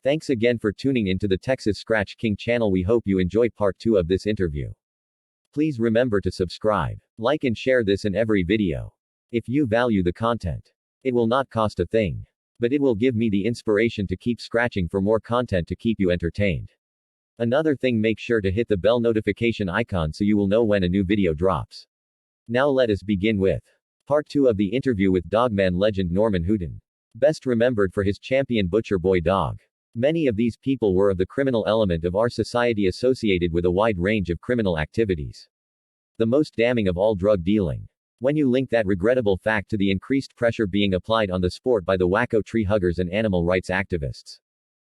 Thanks again for tuning into the Texas Scratch King channel. We hope you enjoy part 2 of this interview. Please remember to subscribe, like and share this and every video. If you value the content, it will not cost a thing, but it will give me the inspiration to keep scratching for more content to keep you entertained. Another thing, make sure to hit the bell notification icon so you will know when a new video drops. Now let us begin with part 2 of the interview with DogMan legend Norman Hooten. Best remembered for his champion butcher boy dog. Many of these people were of the criminal element of our society, associated with a wide range of criminal activities. The most damning of all, drug dealing. When you link that regrettable fact to the increased pressure being applied on the sport by the wacko tree huggers and animal rights activists,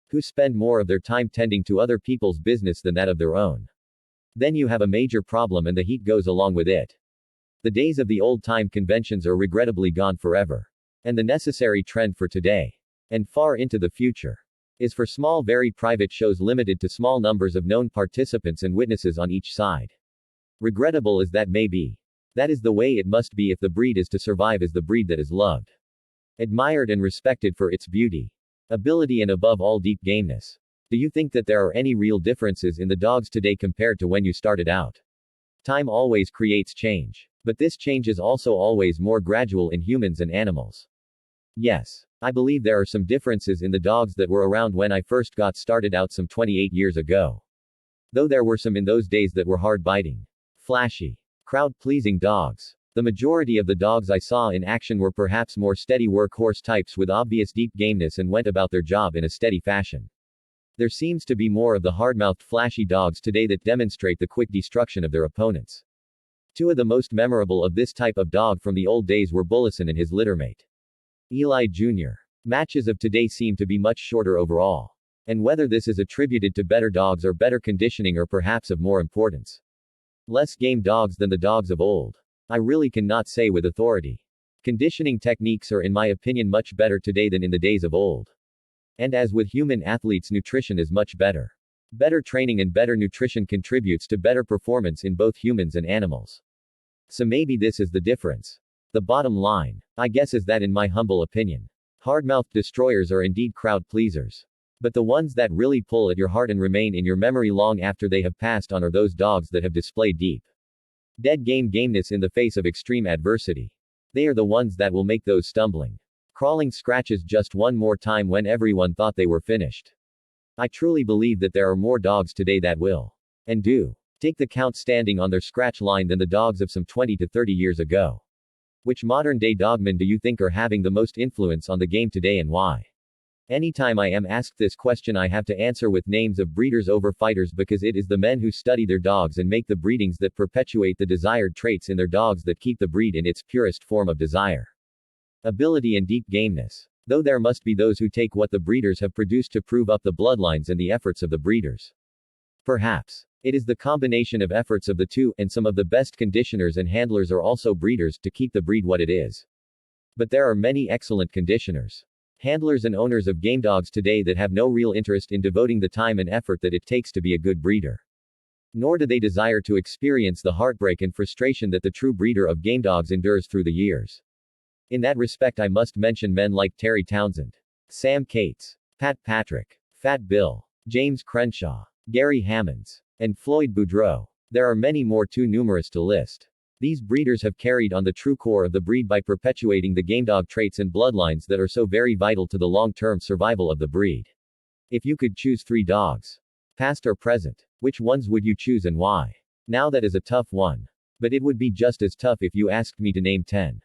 who spend more of their time tending to other people's business than that of their own, then you have a major problem, and the heat goes along with it. The days of the old-time conventions are regrettably gone forever. And the necessary trend for today, and far into the future, is for small, very private shows limited to small numbers of known participants and witnesses on each side. Regrettable as that may be, that is the way it must be if the breed is to survive as the breed that is loved, admired and respected for its beauty, ability and above all deep gameness. Do you think that there are any real differences in the dogs today compared to when you started out? Time always creates change, but this change is also always more gradual in humans and animals. Yes, I believe there are some differences in the dogs that were around when I first got started out some 28 years ago. Though there were some in those days that were hard-biting, flashy, crowd-pleasing dogs. The majority of the dogs I saw in action were perhaps more steady workhorse types with obvious deep gameness and went about their job in a steady fashion. There seems to be more of the hard-mouthed flashy dogs today that demonstrate the quick destruction of their opponents. Two of the most memorable of this type of dog from the old days were Bullison and his littermate, Eli Jr. Matches of today seem to be much shorter overall. And whether this is attributed to better dogs or better conditioning, or perhaps of more importance, less game dogs than the dogs of old, I really cannot say with authority. Conditioning techniques are in my opinion much better today than in the days of old. And as with human athletes, nutrition is much better. Better training and better nutrition contributes to better performance in both humans and animals. So maybe this is the difference. The bottom line, I guess, is that in my humble opinion, hard-mouthed destroyers are indeed crowd pleasers. But the ones that really pull at your heart and remain in your memory long after they have passed on are those dogs that have displayed deep, dead gameness in the face of extreme adversity. They are the ones that will make those stumbling, crawling scratches just one more time when everyone thought they were finished. I truly believe that there are more dogs today that will, and do, take the count standing on their scratch line than the dogs of some 20 to 30 years ago. Which modern-day dogmen do you think are having the most influence on the game today, and why? Anytime I am asked this question, I have to answer with names of breeders over fighters, because it is the men who study their dogs and make the breedings that perpetuate the desired traits in their dogs that keep the breed in its purest form of desire, ability and deep gameness. Though there must be those who take what the breeders have produced to prove up the bloodlines and the efforts of the breeders. Perhaps it is the combination of efforts of the two, and some of the best conditioners and handlers are also breeders, to keep the breed what it is. But there are many excellent conditioners, handlers and owners of game dogs today that have no real interest in devoting the time and effort that it takes to be a good breeder. Nor do they desire to experience the heartbreak and frustration that the true breeder of game dogs endures through the years. In that respect, I must mention men like Terry Townsend, Sam Cates, Pat Patrick, Fat Bill, James Crenshaw, Gary Hammonds, and Floyd Boudreau. There are many more, too numerous to list. These breeders have carried on the true core of the breed by perpetuating the game dog traits and bloodlines that are so very vital to the long-term survival of the breed. If you could choose 3 dogs, past or present, which ones would you choose and why? Now that is a tough one. But it would be just as tough if you asked me to name 10,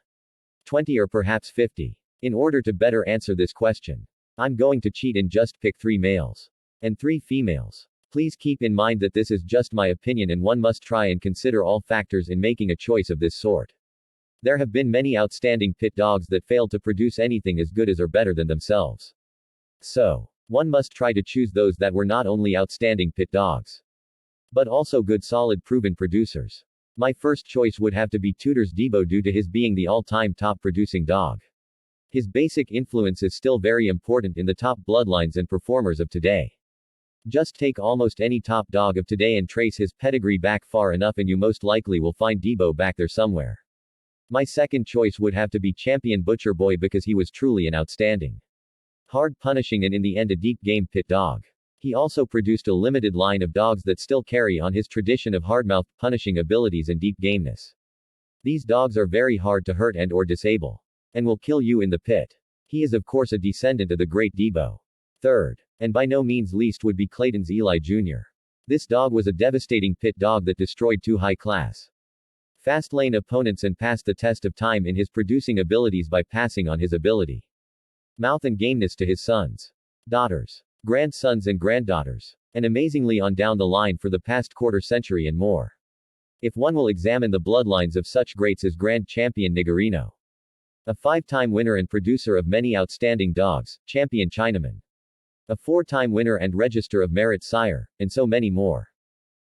20 or perhaps 50. In order to better answer this question, I'm going to cheat and just pick 3 males and 3 females. Please keep in mind that this is just my opinion, and one must try and consider all factors in making a choice of this sort. There have been many outstanding pit dogs that failed to produce anything as good as or better than themselves. So, one must try to choose those that were not only outstanding pit dogs, but also good, solid, proven producers. My first choice would have to be Tudor's Debo, due to his being the all-time top producing dog. His basic influence is still very important in the top bloodlines and performers of today. Just take almost any top dog of today and trace his pedigree back far enough and you most likely will find Debo back there somewhere. My second choice would have to be Champion Butcher Boy, because he was truly an outstanding hard punishing and in the end a deep game pit dog. He also produced a limited line of dogs that still carry on his tradition of hardmouthed punishing abilities and deep gameness. These dogs are very hard to hurt and or disable. And will kill you in the pit. He is of course a descendant of the great Debo. Third, and by no means least would be Clayton's Eli Jr. This dog was a devastating pit dog that destroyed two high-class fast lane opponents and passed the test of time in his producing abilities by passing on his ability, mouth and gameness to his sons, daughters, grandsons and granddaughters, and amazingly on down the line for the past quarter century and more. If one will examine the bloodlines of such greats as Grand Champion Nigarino, a 5-time winner and producer of many outstanding dogs, Champion Chinaman, a 4-time winner and Register of Merit sire, and so many more.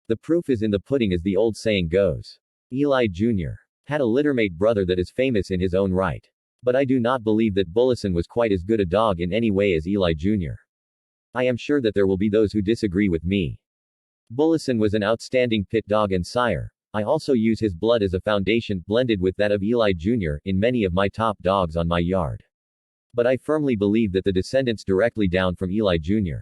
The proof is in the pudding as the old saying goes. Eli Jr. had a littermate brother that is famous in his own right. But I do not believe that Bullison was quite as good a dog in any way as Eli Jr. I am sure that there will be those who disagree with me. Bullison was an outstanding pit dog and sire. I also use his blood as a foundation, blended with that of Eli Jr., in many of my top dogs on my yard. But I firmly believe that the descendants directly down from Eli Jr.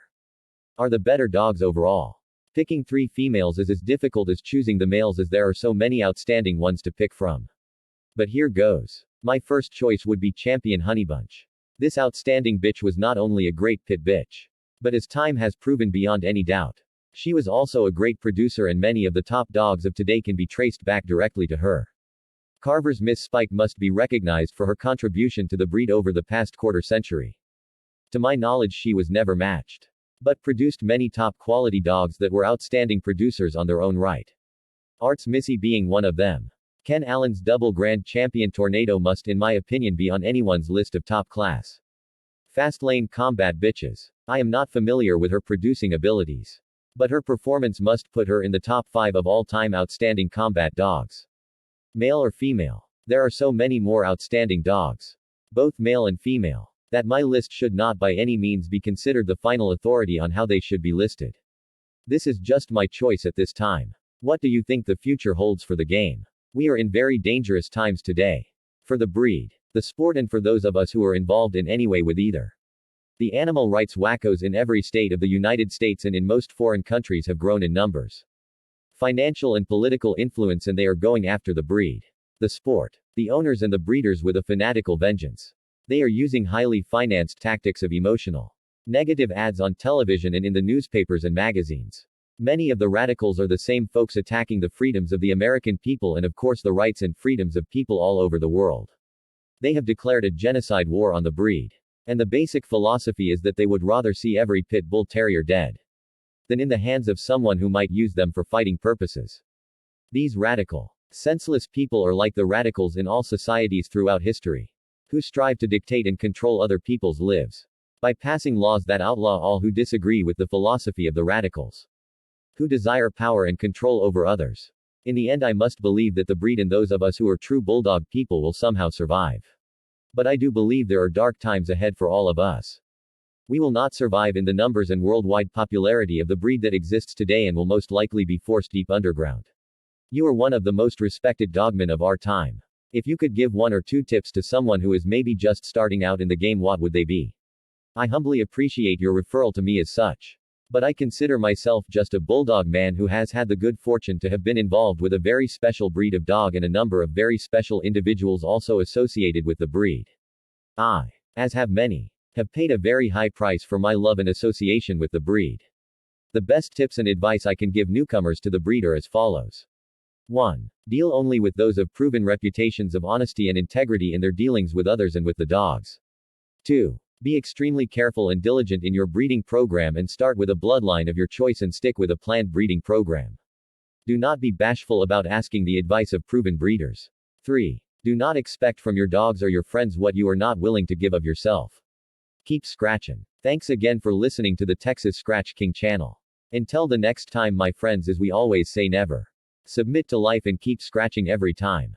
are the better dogs overall. Picking 3 females is as difficult as choosing the males as there are so many outstanding ones to pick from. But here goes. My first choice would be Champion Honeybunch. This outstanding bitch was not only a great pit bitch, but as time has proven beyond any doubt, she was also a great producer and many of the top dogs of today can be traced back directly to her. Carver's Miss Spike must be recognized for her contribution to the breed over the past quarter century. To my knowledge she was never matched, but produced many top quality dogs that were outstanding producers on their own right. Art's Missy being one of them. Ken Allen's double Grand Champion Tornado must in my opinion be on anyone's list of top class fast lane combat bitches. I am not familiar with her producing abilities, but her performance must put her in the top 5 of all time outstanding combat dogs. Male or female. There are so many more outstanding dogs, both male and female, that my list should not by any means be considered the final authority on how they should be listed. This is just my choice at this time. What do you think the future holds for the game? We are in very dangerous times today. For the breed, the sport and for those of us who are involved in any way with either. The animal rights wackos in every state of the United States and in most foreign countries have grown in numbers, financial and political influence, and they are going after the breed, the sport, the owners and the breeders with a fanatical vengeance. They are using highly financed tactics of emotional, negative ads on television and in the newspapers and magazines. Many of the radicals are the same folks attacking the freedoms of the American people and of course the rights and freedoms of people all over the world. They have declared a genocide war on the breed. And the basic philosophy is that they would rather see every pit bull terrier dead than in the hands of someone who might use them for fighting purposes. These radical, senseless people are like the radicals in all societies throughout history, who strive to dictate and control other people's lives by passing laws that outlaw all who disagree with the philosophy of the radicals, who desire power and control over others. In the end, I must believe that the breed and those of us who are true bulldog people will somehow survive. But I do believe there are dark times ahead for all of us. We will not survive in the numbers and worldwide popularity of the breed that exists today and will most likely be forced deep underground. You are one of the most respected dogmen of our time. If you could give 1 or 2 tips to someone who is maybe just starting out in the game, what would they be? I humbly appreciate your referral to me as such. But I consider myself just a bulldog man who has had the good fortune to have been involved with a very special breed of dog and a number of very special individuals also associated with the breed. I, as have many, have paid a very high price for my love and association with the breed. The best tips and advice I can give newcomers to the breed are as follows. 1. Deal only with those of proven reputations of honesty and integrity in their dealings with others and with the dogs. 2. Be extremely careful and diligent in your breeding program and start with a bloodline of your choice and stick with a planned breeding program. Do not be bashful about asking the advice of proven breeders. 3. Do not expect from your dogs or your friends what you are not willing to give of yourself. Keep scratching. Thanks again for listening to the Texas Scratch King channel. Until the next time, my friends, as we always say, never submit to life and keep scratching every time.